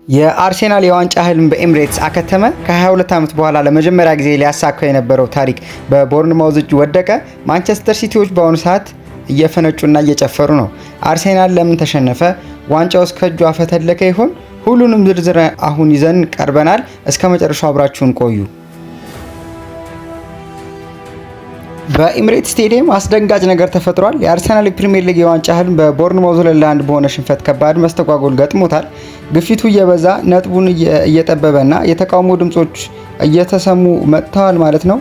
የአርሴናል የዋንጫ ህልም በኤምሬትስ አከተመ። ከ22 ዓመት በኋላ ለመጀመሪያ ጊዜ ሊያሳካው የነበረው ታሪክ በቦርንማውዝ እጅ ወደቀ። ማንቸስተር ሲቲዎች በአሁኑ ሰዓት እየፈነጩና እየጨፈሩ ነው። አርሴናል ለምን ተሸነፈ? ዋንጫውስ ከእጁ አፈተለከ ይሆን? ሁሉንም ዝርዝር አሁን ይዘን ቀርበናል። እስከ መጨረሻው አብራችሁን ቆዩ። በኤምሬትስ ስቴዲየም አስደንጋጭ ነገር ተፈጥሯል። የአርሰናል ፕሪሚየር ሊግ የዋንጫ ህልም በቦርንማውዝ 2-1 በሆነ ሽንፈት ከባድ መስተጓጎል ገጥሞታል። ግፊቱ እየበዛ ነጥቡን እየጠበበና የተቃውሞ ድምጾች እየተሰሙ መጥተዋል ማለት ነው።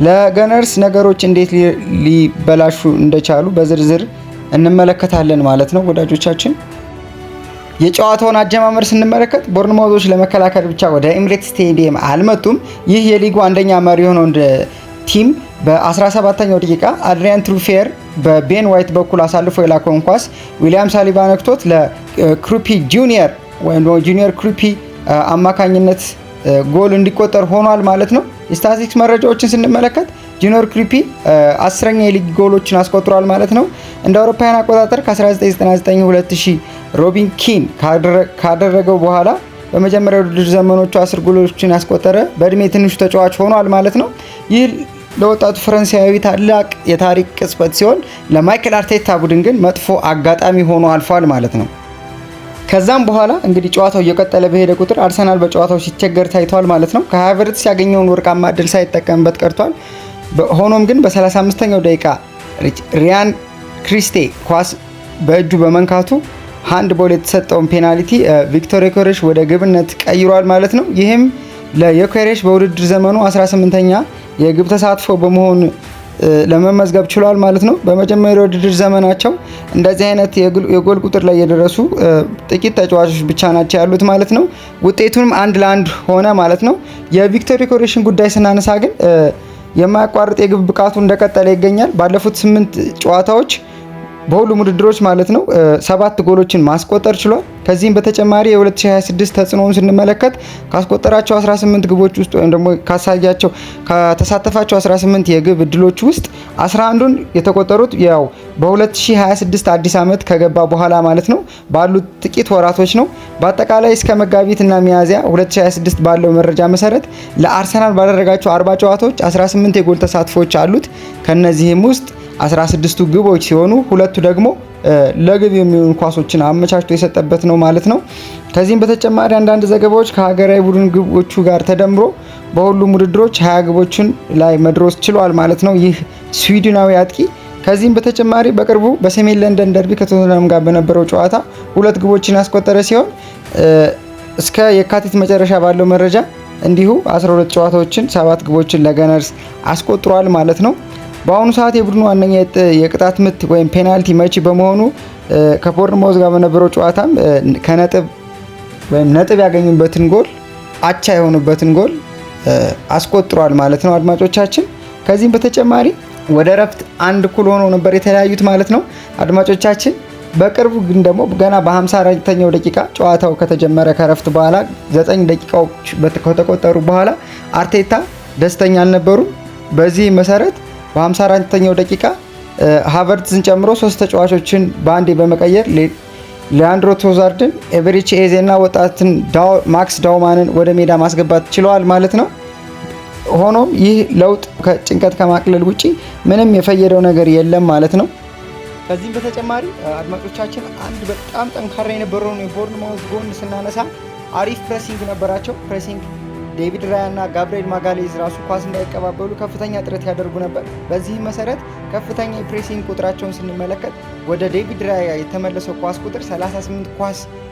ለገነርስ ነገሮች እንዴት ሊበላሹ እንደቻሉ በዝርዝር እንመለከታለን ማለት ነው። ወዳጆቻችን የጨዋታውን አጀማመር ስንመለከት ቦርንማውዞች ለመከላከል ብቻ ወደ ኤምሬትስ ስቴዲየም አልመጡም። ይህ የሊጉ አንደኛ መሪ የሆነው ቲም በ17ኛው ደቂቃ አድሪያን ትሩፌር በቤን ዋይት በኩል አሳልፎ የላከውን ኳስ ዊሊያም ሳሊባ ነክቶት ለክሩፒ ጁኒየር ወይም ጁኒየር ክሩፒ አማካኝነት ጎል እንዲቆጠር ሆኗል ማለት ነው። የስታቲስቲክስ መረጃዎችን ስንመለከት ጁኒየር ክሩፒ 10ኛ የሊግ ጎሎችን አስቆጥሯል ማለት ነው። እንደ አውሮፓውያን አቆጣጠር ከ1999-2000 ሮቢን ኪን ካደረገው በኋላ በመጀመሪያው ውድድር ዘመኖቹ 10 ጎሎችን ያስቆጠረ በእድሜ ትንሹ ተጫዋች ሆኗል ማለት ነው። ይህ ለወጣቱ ፈረንሳያዊ ታላቅ የታሪክ ቅጽበት ሲሆን ለማይክል አርቴታ ቡድን ግን መጥፎ አጋጣሚ ሆኖ አልፏል ማለት ነው። ከዛም በኋላ እንግዲህ ጨዋታው እየቀጠለ በሄደ ቁጥር አርሰናል በጨዋታው ሲቸገር ታይቷል ማለት ነው። ከሃቨርትስ ያገኘውን ወርቃማ እድል ሳይጠቀምበት ቀርቷል። ሆኖም ግን በ35ኛው ደቂቃ ሪያን ክሪስቴ ኳስ በእጁ በመንካቱ ሃንድ ቦል የተሰጠውን ፔናልቲ ቪክቶር ዮኬሬሽ ወደ ግብነት ቀይሯል ማለት ነው። ይህም ለዮኬሬሽ በውድድር ዘመኑ 18ኛ የግብ ተሳትፎ በመሆን ለመመዝገብ ችሏል ማለት ነው። በመጀመሪያው ውድድር ዘመናቸው እንደዚህ አይነት የጎል ቁጥር ላይ የደረሱ ጥቂት ተጫዋቾች ብቻ ናቸው ያሉት ማለት ነው። ውጤቱንም 1-1 ሆነ ማለት ነው። የቪክቶር ዮኬሬሽን ጉዳይ ስናነሳ ግን የማያቋርጥ የግብ ብቃቱ እንደቀጠለ ይገኛል። ባለፉት 8 ጨዋታዎች በሁሉም ውድድሮች ማለት ነው 7 ጎሎችን ማስቆጠር ችሏል። ከዚህም በተጨማሪ የ2026 ተጽዕኖውን ስንመለከት ካስቆጠራቸው 18 ግቦች ውስጥ ወይም ደግሞ ከተሳተፋቸው 18 የግብ እድሎች ውስጥ 11ዱን የተቆጠሩት ያው በ2026 አዲስ ዓመት ከገባ በኋላ ማለት ነው ባሉት ጥቂት ወራቶች ነው። በአጠቃላይ እስከ መጋቢት እና ሚያዝያ 2026 ባለው መረጃ መሰረት ለአርሰናል ባደረጋቸው 40 ጨዋታዎች 18 የጎል ተሳትፎች አሉት። ከነዚህም ውስጥ 16ቱ ግቦች ሲሆኑ ሁለቱ ደግሞ ለግብ የሚሆኑ ኳሶችን አመቻችቶ የሰጠበት ነው ማለት ነው። ከዚህም በተጨማሪ አንዳንድ ዘገባዎች ከሀገራዊ ቡድን ግቦቹ ጋር ተደምሮ በሁሉም ውድድሮች 20 ግቦችን ላይ መድረስ ችሏል ማለት ነው ይህ ስዊድናዊ አጥቂ። ከዚህም በተጨማሪ በቅርቡ በሰሜን ለንደን ደርቢ ከቶተንሃም ጋር በነበረው ጨዋታ 2 ግቦችን ያስቆጠረ ሲሆን እስከ የካቲት መጨረሻ ባለው መረጃ እንዲሁ 12 ጨዋታዎችን 7 ግቦችን ለገነርስ አስቆጥሯል ማለት ነው። በአሁኑ ሰዓት የቡድኑ ዋነኛ የቅጣት ምት ወይም ፔናልቲ መቺ በመሆኑ ከቦርንማውዝ ጋር በነበረው ጨዋታም ነጥብ ያገኙበትን ጎል አቻ የሆኑበትን ጎል አስቆጥሯል ማለት ነው አድማጮቻችን። ከዚህም በተጨማሪ ወደ ረፍት 1-1 ሆነው ነበር የተለያዩት ማለት ነው አድማጮቻችን። በቅርቡ ግን ደግሞ ገና በ54ኛው ደቂቃ ጨዋታው ከተጀመረ ከረፍት በኋላ 9 ደቂቃዎች ከተቆጠሩ በኋላ አርቴታ ደስተኛ አልነበሩም። በዚህ መሰረት በ54ኛው ደቂቃ ሃቨርትዝን ጨምሮ 3 ተጫዋቾችን በአንዴ በመቀየር ሊያንድሮ ትሮዛርድን፣ ኤቨሪቺ ኤዜ እና ወጣትን ማክስ ዳውማንን ወደ ሜዳ ማስገባት ችለዋል ማለት ነው። ሆኖም ይህ ለውጥ ጭንቀት ከማቅለል ውጪ ምንም የፈየደው ነገር የለም ማለት ነው። ከዚህም በተጨማሪ አድማጮቻችን አንድ በጣም ጠንካራ የነበረውን የቦርንማውዝ ጎን ስናነሳ አሪፍ ፕሬሲንግ ነበራቸው። ፕሬሲንግ ዴቪድ ራያ እና ጋብሪኤል ማጋሌዝ ራሱ ኳስ እንዳይቀባበሉ ከፍተኛ ጥረት ያደርጉ ነበር። በዚህም መሰረት ከፍተኛ የፕሬሲንግ ቁጥራቸውን ስንመለከት ወደ ዴቪድ ራያ የተመለሰው ኳስ ቁጥር 38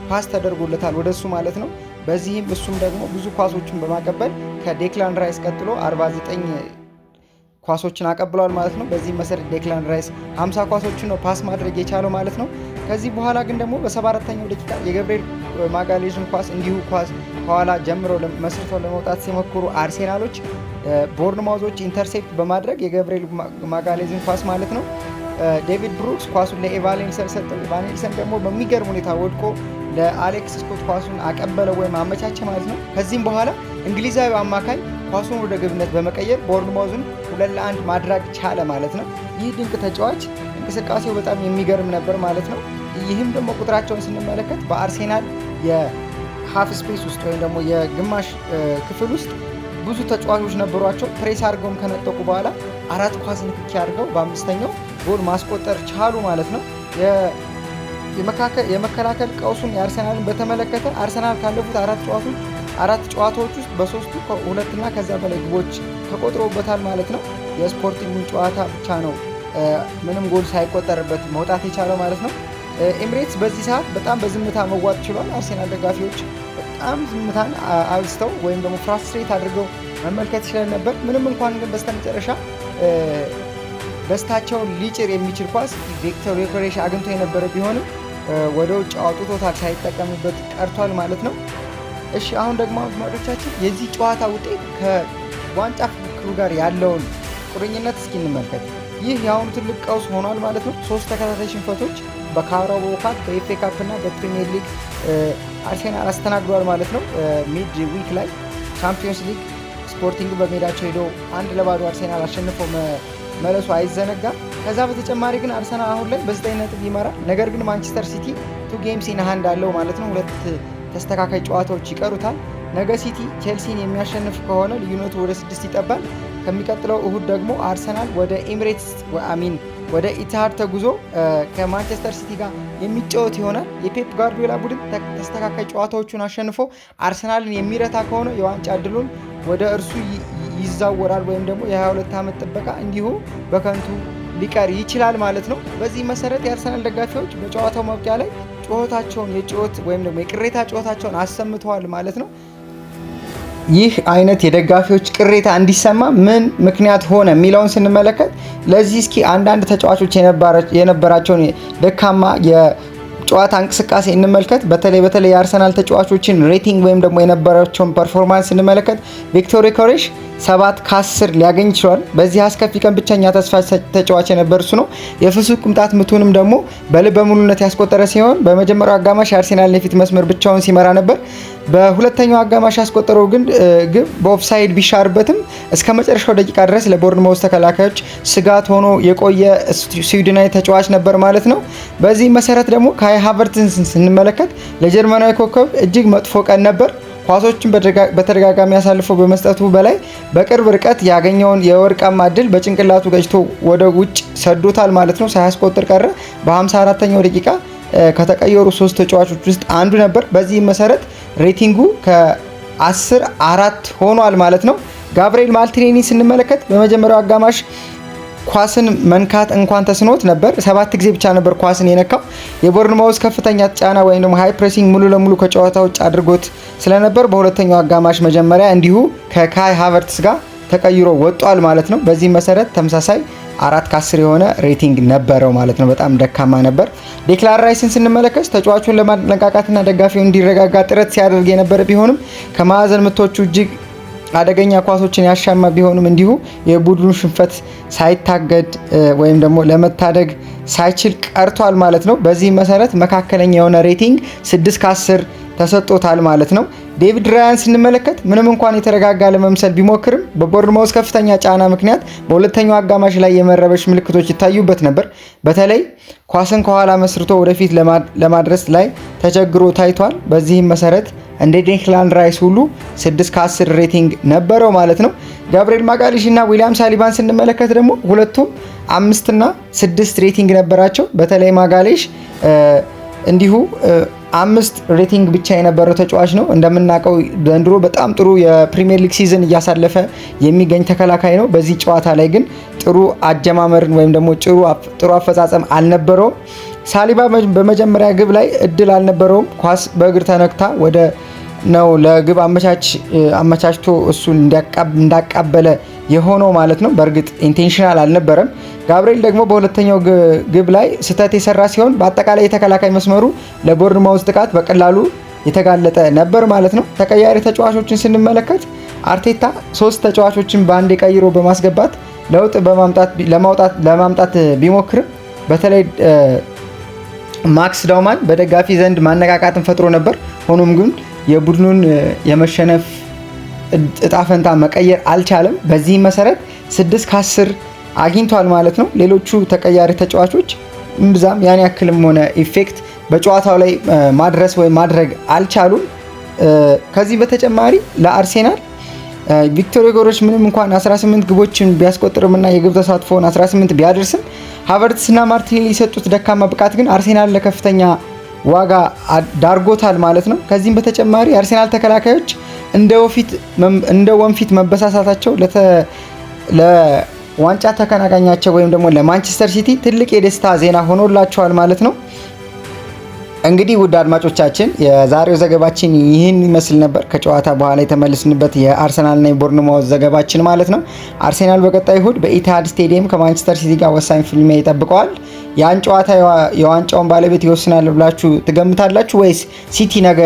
ፓስ ተደርጎለታል ወደሱ ማለት ነው። በዚህም እሱም ደግሞ ብዙ ኳሶችን በማቀበል ከዴክላን ራይስ ቀጥሎ 49 ኳሶችን አቀብሏል ማለት ነው። በዚህም መሰረት ዴክላን ራይስ 50 ኳሶችን ነው ፓስ ማድረግ የቻለው ማለት ነው። ከዚህ በኋላ ግን ደግሞ በ74ኛው ደቂቃ የጋብሪኤል ማጋሌዝን ኳስ እንዲሁ ኳስ ከኋላ ጀምረው መስርተው ለመውጣት ሲሞክሩ አርሴናሎች ቦርንማውዞች ኢንተርሴፕት በማድረግ የጋብሪኤል ማጋሌዝን ኳስ ማለት ነው ዴቪድ ብሩክስ ኳሱን ለኤቫንሰን ሰጠው። ኤቫንሰን ደግሞ በሚገርም ሁኔታ ወድቆ ለአሌክስ ስኮት ኳሱን አቀበለ ወይም አመቻቸ ማለት ነው። ከዚህም በኋላ እንግሊዛዊ አማካይ ኳሱን ወደ ግብነት በመቀየር ቦርንማውዝን 2-1 ማድረግ ቻለ ማለት ነው። ይህ ድንቅ ተጫዋች እንቅስቃሴው በጣም የሚገርም ነበር ማለት ነው። ይህም ደግሞ ቁጥራቸውን ስንመለከት በአርሴናል ሃፍ ስፔስ ውስጥ ወይም ደግሞ የግማሽ ክፍል ውስጥ ብዙ ተጫዋቾች ነበሯቸው። ፕሬስ አድርገውም ከነጠቁ በኋላ 4 ኳስ ንክኪ አድርገው በአምስተኛው ጎል ማስቆጠር ቻሉ ማለት ነው። የመከላከል ቀውሱን የአርሰናልን በተመለከተ አርሰናል ካለፉት 4 ጨዋታዎች ውስጥ በ3ቱ ሁለትና ከዛ በላይ ግቦች ተቆጥሮበታል ማለት ነው። የስፖርቲንጉን ጨዋታ ብቻ ነው ምንም ጎል ሳይቆጠርበት መውጣት የቻለው ማለት ነው። ኤምሬትስ በዚህ ሰዓት በጣም በዝምታ መዋጥ ችሏል። አርሰናል ደጋፊዎች በጣም ዝምታን አብዝተው ወይም ደግሞ ፍራስትሬት አድርገው መመልከት ይችላል ነበር። ምንም እንኳን ግን በስተመጨረሻ ደስታቸውን ሊጭር የሚችል ኳስ ቪክቶር ዮኬሬሽ አግኝቶ የነበረ ቢሆንም ወደ ውጭ አውጥቶታል፣ ሳይጠቀምበት ቀርቷል ማለት ነው። እሺ አሁን ደግሞ አድማጮቻችን የዚህ ጨዋታ ውጤት ከዋንጫ ፉክክሩ ጋር ያለውን ቁርኝነት እስኪ እንመልከት። ይህ የአሁኑ ትልቅ ቀውስ ሆኗል ማለት ነው። 3 ተከታታይ ሽንፈቶች በካራባኦ ካፕ፣ በኤፍኤ ካፕ እና በፕሪሚየር ሊግ አርሴናል አስተናግዷል ማለት ነው። ሚድ ዊክ ላይ ቻምፒዮንስ ሊግ ስፖርቲንግ በሜዳቸው ሄዶ 1-0 አርሴናል አሸንፎ መለሱ አይዘነጋም። ከዛ በተጨማሪ ግን አርሰናል አሁን ላይ በ9 ነጥብ ይመራል። ነገር ግን ማንቸስተር ሲቲ 2 ጌምስ ኢን ሃንድ አለው ማለት ነው። 2 ተስተካካይ ጨዋታዎች ይቀሩታል። ነገ ሲቲ ቼልሲን የሚያሸንፍ ከሆነ ልዩነቱ ወደ 6 ይጠባል። ከሚቀጥለው እሁድ ደግሞ አርሰናል ወደ ኤሚሬትስ ወደ ኢትሃድ ተጉዞ ከማንቸስተር ሲቲ ጋር የሚጫወት ይሆናል። የፔፕ ጋርዲዮላ ቡድን ተስተካካይ ጨዋታዎቹን አሸንፎ አርሰናልን የሚረታ ከሆነ የዋንጫ ዕድሉን ወደ እርሱ ይዛወራል ወይም ደግሞ የ22 ዓመት ጥበቃ እንዲሁ በከንቱ ሊቀር ይችላል ማለት ነው። በዚህ መሰረት የአርሰናል ደጋፊዎች በጨዋታው ማብቂያ ላይ ጩኸታቸውን ወይም ደግሞ የቅሬታ ጩኸታቸውን አሰምተዋል ማለት ነው። ይህ አይነት የደጋፊዎች ቅሬታ እንዲሰማ ምን ምክንያት ሆነ የሚለውን ስንመለከት ለዚህ እስኪ አንዳንድ ተጫዋቾች የነበራቸውን ደካማ የጨዋታ እንቅስቃሴ እንመልከት። በተለይ የአርሰናል ተጫዋቾችን ሬቲንግ ወይም ደግሞ የነበራቸውን ፐርፎርማንስ ስንመለከት ቪክቶር ዮኬሬሽ 7 ከ10 ሊያገኝ ይችላል። በዚህ አስከፊ ቀን ብቸኛ ተስፋ ተጫዋች የነበር እሱ ነው። የፍጹም ቅጣት ምቱንም ደግሞ በልበ ሙሉነት ያስቆጠረ ሲሆን በመጀመሪያው አጋማሽ የአርሰናል የፊት መስመር ብቻውን ሲመራ ነበር። በሁለተኛው አጋማሽ ያስቆጠረው ግን ግብ በኦፍሳይድ ቢሻርበትም እስከ መጨረሻው ደቂቃ ድረስ ለቦርንማውዝ ተከላካዮች ስጋት ሆኖ የቆየ ስዊድናዊ ተጫዋች ነበር ማለት ነው። በዚህ መሰረት ደግሞ ካይ ሃቨርትዝን ስንመለከት ለጀርመናዊ ኮከብ እጅግ መጥፎ ቀን ነበር። ኳሶችን በተደጋጋሚ አሳልፎ በመስጠቱ በላይ በቅርብ ርቀት ያገኘውን የወርቃማ ድል በጭንቅላቱ ገጭቶ ወደ ውጭ ሰዶታል ማለት ነው። ሳያስቆጥር ቀረ። በ54ኛው ደቂቃ ከተቀየሩ 3 ተጫዋቾች ውስጥ አንዱ ነበር። በዚህ መሰረት ሬቲንጉ ከ10 4 ሆኗል ማለት ነው። ጋብሪኤል ማርቲኔሊ ስንመለከት በመጀመሪያው አጋማሽ ኳስን መንካት እንኳን ተስኖት ነበር። 7 ጊዜ ብቻ ነበር ኳስን የነካው። የቦርንማውዝ ከፍተኛ ጫና ወይም ደግሞ ሃይ ፕሬሲንግ ሙሉ ለሙሉ ከጨዋታ ውጭ አድርጎት ስለነበር በሁለተኛው አጋማሽ መጀመሪያ እንዲሁ ከካይ ሃቨርትስ ጋር ተቀይሮ ወጧል ማለት ነው። በዚህ መሰረት ተመሳሳይ 4 ከ10 የሆነ ሬቲንግ ነበረው ማለት ነው። በጣም ደካማ ነበር። ዴክላን ራይስን ስንመለከት ተጫዋቹን ለማነቃቃትና ደጋፊው እንዲረጋጋ ጥረት ሲያደርግ የነበረ ቢሆንም ከማዕዘን ምቶቹ እጅግ አደገኛ ኳሶችን ያሻማ ቢሆንም እንዲሁ የቡድኑ ሽንፈት ሳይታገድ ወይም ደግሞ ለመታደግ ሳይችል ቀርቷል ማለት ነው። በዚህ መሰረት መካከለኛ የሆነ ሬቲንግ 6 ከ10 ተሰጥቶታል ማለት ነው። ዴቪድ ራያን ስንመለከት ምንም እንኳን የተረጋጋ ለመምሰል ቢሞክርም በቦርንማውዝ ከፍተኛ ጫና ምክንያት በሁለተኛው አጋማሽ ላይ የመረበሽ ምልክቶች ይታዩበት ነበር። በተለይ ኳስን ከኋላ መስርቶ ወደፊት ለማድረስ ላይ ተቸግሮ ታይቷል። በዚህም መሰረት እንደ ዴክላን ራይስ ሁሉ 6 ከ10 ሬቲንግ ነበረው ማለት ነው። ጋብሪኤል ማጋሊሽ እና ዊሊያም ሳሊባን ስንመለከት ደግሞ ሁለቱም 5 እና 6 ሬቲንግ ነበራቸው። በተለይ ማጋሊሽ እንዲሁ 5 ሬቲንግ ብቻ የነበረው ተጫዋች ነው። እንደምናውቀው ዘንድሮ በጣም ጥሩ የፕሪሚየር ሊግ ሲዝን እያሳለፈ የሚገኝ ተከላካይ ነው። በዚህ ጨዋታ ላይ ግን ጥሩ አጀማመርን ወይም ደግሞ ጥሩ አፈጻጸም አልነበረውም። ሳሊባ በመጀመሪያ ግብ ላይ እድል አልነበረውም። ኳስ በእግር ተነክታ ወደ ነው ለግብ አመቻችቶ እሱን እንዳቃበለ የሆነው ማለት ነው። በእርግጥ ኢንቴንሽናል አልነበረም። ጋብሪኤል ደግሞ በሁለተኛው ግብ ላይ ስህተት የሰራ ሲሆን በአጠቃላይ የተከላካይ መስመሩ ለቦርንማውዝ ጥቃት በቀላሉ የተጋለጠ ነበር ማለት ነው። ተቀያሪ ተጫዋቾችን ስንመለከት አርቴታ 3 ተጫዋቾችን በአንድ ቀይሮ በማስገባት ለውጥ ለማምጣት ቢሞክርም በተለይ ማክስ ዳውማን በደጋፊ ዘንድ ማነቃቃትን ፈጥሮ ነበር። ሆኖም ግን የቡድኑን የመሸነፍ እጣ ፈንታ መቀየር አልቻለም። በዚህ መሰረት 6 ከ10 አግኝቷል ማለት ነው። ሌሎቹ ተቀያሪ ተጫዋቾች እምብዛም ያን ያክልም ሆነ ኢፌክት በጨዋታው ላይ ማድረስ ወይም ማድረግ አልቻሉም። ከዚህ በተጨማሪ ለአርሴናል ቪክቶር ዮኬሬሽ ምንም እንኳን 18 ግቦችን ቢያስቆጥርምና የግብ ተሳትፎውን 18 ቢያደርስም ሃቨርትስና ማርቲኔሊ የሰጡት ደካማ ብቃት ግን አርሴናል ለከፍተኛ ዋጋ ዳርጎታል ማለት ነው። ከዚህም በተጨማሪ አርሴናል ተከላካዮች እንደ ወንፊት መበሳሳታቸው ለዋንጫ ተቀናቃኛቸው ወይም ደግሞ ለማንቸስተር ሲቲ ትልቅ የደስታ ዜና ሆኖላቸዋል ማለት ነው። እንግዲህ ውድ አድማጮቻችን የዛሬው ዘገባችን ይህን ይመስል ነበር። ከጨዋታ በኋላ የተመለስንበት የአርሰናልና የቦርንማውዝ ዘገባችን ማለት ነው። አርሴናል በቀጣይ እሁድ በኢቲሃድ ስቴዲየም ከማንቸስተር ሲቲ ጋር ወሳኝ ፍልሚያ ይጠብቀዋል። ያን ጨዋታ የዋንጫውን ባለቤት ይወስናል ብላችሁ ትገምታላችሁ ወይስ ሲቲ ነገ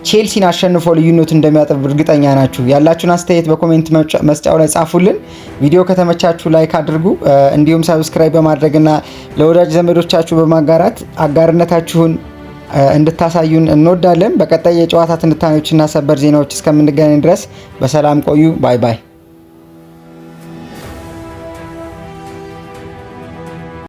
ቼልሲን አሸንፎ ልዩነቱ እንደሚያጠብ እርግጠኛ ናችሁ? ያላችሁን አስተያየት በኮሜንት መስጫው ላይ ጻፉልን። ቪዲዮ ከተመቻችሁ ላይክ አድርጉ። እንዲሁም ሰብስክራይብ በማድረግና ለወዳጅ ዘመዶቻችሁ በማጋራት አጋርነታችሁን እንድታሳዩን እንወዳለን። በቀጣይ የጨዋታ ትንታኔዎችና ሰበር ዜናዎች እስከምንገናኝ ድረስ በሰላም ቆዩ። ባይ ባይ።